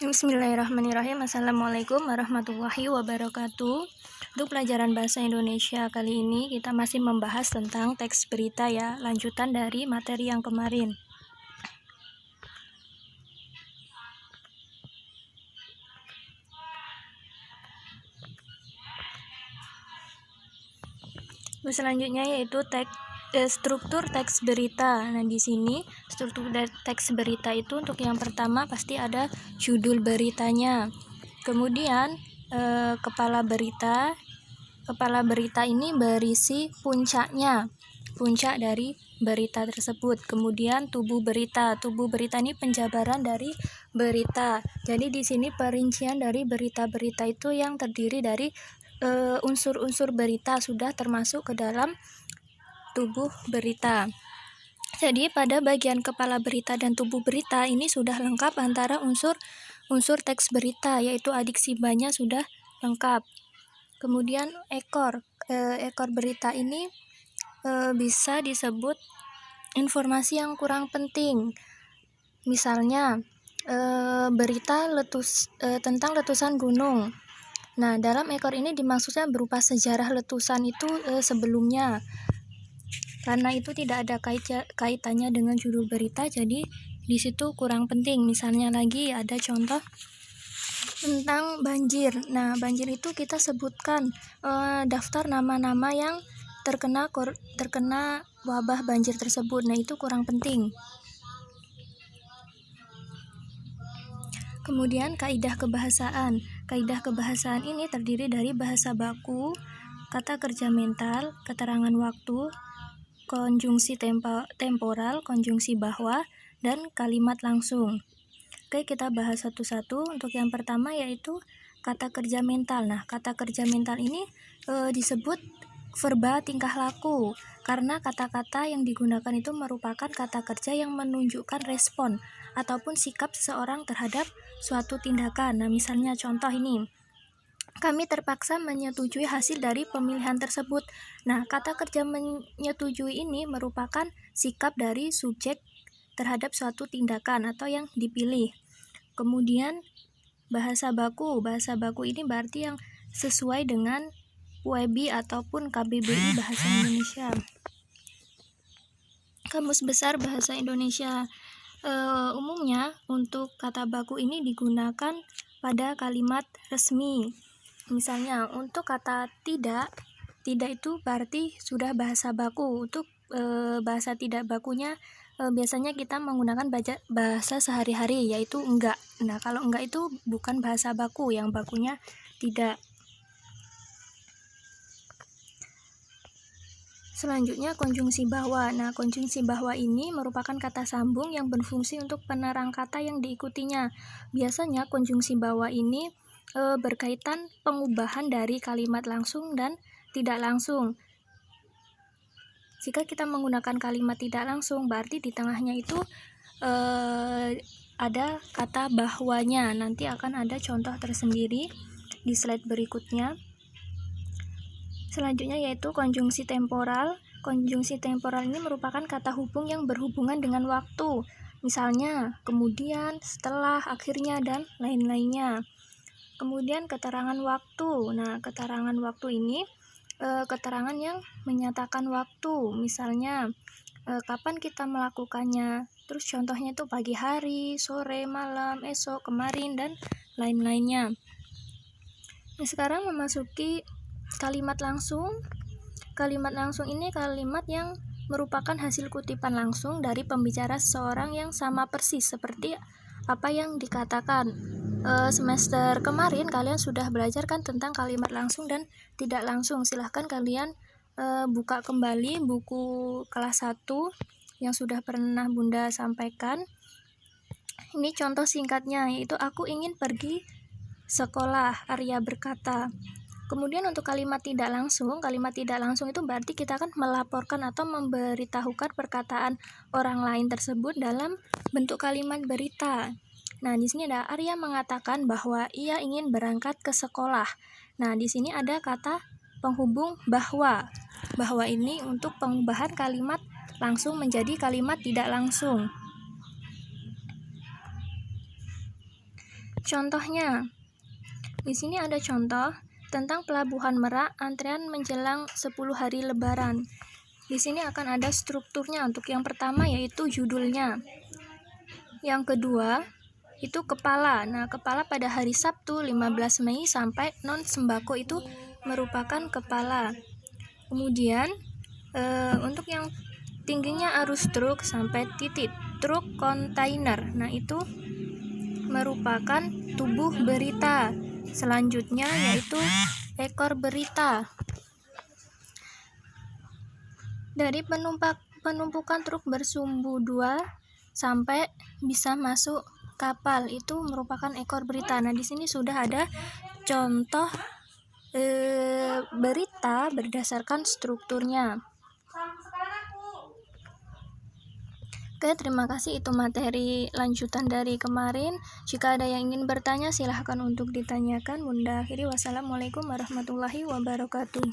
Bismillahirrahmanirrahim. Assalamualaikum warahmatullahi wabarakatuh. Untuk pelajaran bahasa Indonesia kali ini kita masih membahas tentang teks berita ya, lanjutan dari materi yang kemarin. Selanjutnya yaitu struktur teks berita. Nah, di sini struktur teks berita itu untuk yang pertama pasti ada judul beritanya. Kemudian kepala berita. Kepala berita ini berisi puncaknya, puncak dari berita tersebut. Kemudian tubuh berita. Tubuh berita ini penjabaran dari berita. Jadi di sini perincian dari berita-berita itu yang terdiri dari unsur-unsur berita sudah termasuk ke dalam tubuh berita. Jadi pada bagian kepala berita dan tubuh berita ini sudah lengkap antara unsur teks berita, yaitu adiksi banyak sudah lengkap. Kemudian ekor berita ini bisa disebut informasi yang kurang penting. Misalnya berita tentang letusan gunung. Nah, dalam ekor ini dimaksudnya berupa sejarah letusan itu sebelumnya. Karena itu tidak ada kaitannya dengan judul berita, jadi di situ kurang penting. Misalnya lagi ada contoh tentang banjir. Nah, banjir itu kita sebutkan daftar nama-nama yang terkena wabah banjir tersebut. Nah, itu kurang penting. Kemudian kaidah kebahasaan. Kaidah kebahasaan ini terdiri dari bahasa baku, kata kerja mental, keterangan waktu, konjungsi temporal, konjungsi bahwa, dan kalimat langsung. Oke, kita bahas satu-satu. Untuk yang pertama yaitu kata kerja mental. Nah, kata kerja mental ini disebut verba tingkah laku karena kata-kata yang digunakan itu merupakan kata kerja yang menunjukkan respon ataupun sikap seseorang terhadap suatu tindakan. Nah, misalnya contoh ini, kami terpaksa menyetujui hasil dari pemilihan tersebut. Nah, kata kerja menyetujui ini merupakan sikap dari subjek terhadap suatu tindakan atau yang dipilih. Kemudian bahasa baku. Bahasa baku ini berarti yang sesuai dengan UEB ataupun KBBI Bahasa Indonesia. Kamus Besar Bahasa Indonesia. Umumnya untuk kata baku ini digunakan pada kalimat resmi. Misalnya untuk kata tidak itu berarti sudah bahasa baku. Untuk bahasa tidak bakunya biasanya kita menggunakan bahasa sehari-hari, yaitu enggak. Nah, kalau enggak itu bukan bahasa baku, yang bakunya tidak. Selanjutnya konjungsi bahwa. Nah, konjungsi bahwa ini merupakan kata sambung yang berfungsi untuk penerang kata yang diikutinya. Biasanya konjungsi bahwa ini berkaitan pengubahan dari kalimat langsung dan tidak langsung. Jika kita menggunakan kalimat tidak langsung, berarti di tengahnya itu ada kata bahwanya. Nanti akan ada contoh tersendiri di slide berikutnya. Selanjutnya yaitu konjungsi temporal. Konjungsi temporal ini merupakan kata hubung yang berhubungan dengan waktu. Misalnya, kemudian, setelah, akhirnya, dan lain-lainnya. Kemudian keterangan waktu. Nah, keterangan waktu ini keterangan yang menyatakan waktu. Misalnya, kapan kita melakukannya. Terus contohnya itu pagi hari, sore, malam, esok, kemarin, dan lain-lainnya. Nah, sekarang memasuki kalimat langsung. Kalimat langsung ini kalimat yang merupakan hasil kutipan langsung dari pembicara seseorang yang sama persis seperti apa yang dikatakan. Semester kemarin kalian sudah belajar kan tentang kalimat langsung dan tidak langsung. Silahkan kalian buka kembali buku kelas 1 yang sudah pernah Bunda sampaikan. Ini contoh singkatnya, yaitu aku ingin pergi sekolah, Arya berkata. Kemudian untuk kalimat tidak langsung itu berarti kita akan melaporkan atau memberitahukan perkataan orang lain tersebut dalam bentuk kalimat berita. Nah, di sini ada Arya mengatakan bahwa ia ingin berangkat ke sekolah. Nah, di sini ada kata penghubung bahwa. Bahwa ini untuk pengubahan kalimat langsung menjadi kalimat tidak langsung. Contohnya, di sini ada contoh tentang Pelabuhan Merak, antrean menjelang 10 hari Lebaran. Di sini akan ada strukturnya. Untuk yang pertama yaitu judulnya. Yang kedua itu kepala. Nah, kepala pada hari Sabtu 15 Mei sampai non sembako itu merupakan kepala. Kemudian untuk yang tingginya arus truk sampai titik truk kontainer. Nah, itu merupakan tubuh berita. Selanjutnya yaitu ekor berita. Dari penumpukan truk bersumbu 2 sampai bisa masuk kapal itu merupakan ekor berita. Nah, di sini sudah ada contoh berita berdasarkan strukturnya. Oke, terima kasih. Itu materi lanjutan dari kemarin. Jika ada yang ingin bertanya, silahkan untuk ditanyakan. Bunda akhiri, wassalamualaikum warahmatullahi wabarakatuh.